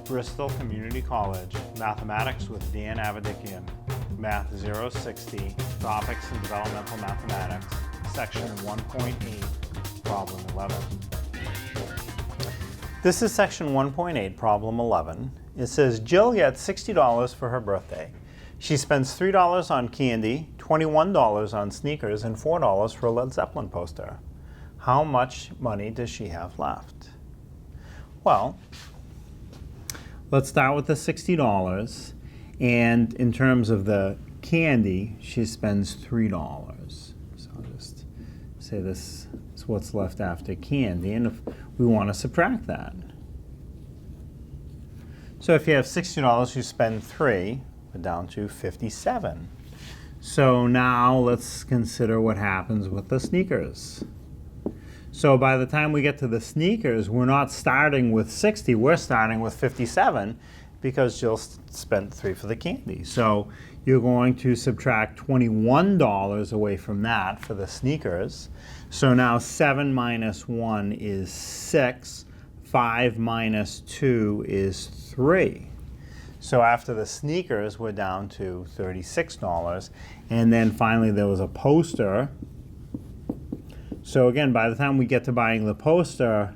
Bristol Community College, Mathematics with Dan Avedikian, Math 060, Topics in Developmental Mathematics, Section 1.8, Problem 11. This is Section 1.8, Problem 11. It says Jill gets $60 for her birthday. She spends $3 on candy, $21 on sneakers, and $4 for a Led Zeppelin poster. How much money does she have left? Well, let's start with the $60. And in terms of the candy, she spends $3. So I'll just say this is what's left after candy. And if we want to subtract that. So if you have $60, you spend $3, we're down to $57. So now let's consider what happens with the sneakers. So by the time we get to the sneakers, we're not starting with 60, we're starting with 57 because Jill spent $3 for the candy. So you're going to subtract $21 away from that for the sneakers. So now 7 minus 1 is 6, 5 minus 2 is 3. So after the sneakers, we're down to $36. And then finally there was a poster. So again, by the time we get to buying the poster,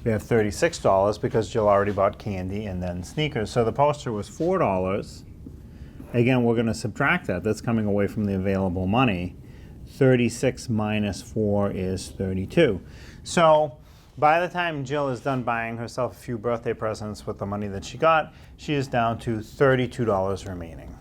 we have $36 because Jill already bought candy and then sneakers. So the poster was $4. Again, we're going to subtract that. That's coming away from the available money. 36 minus 4 is 32. So by the time Jill is done buying herself a few birthday presents with the money that she got, she is down to $32 remaining.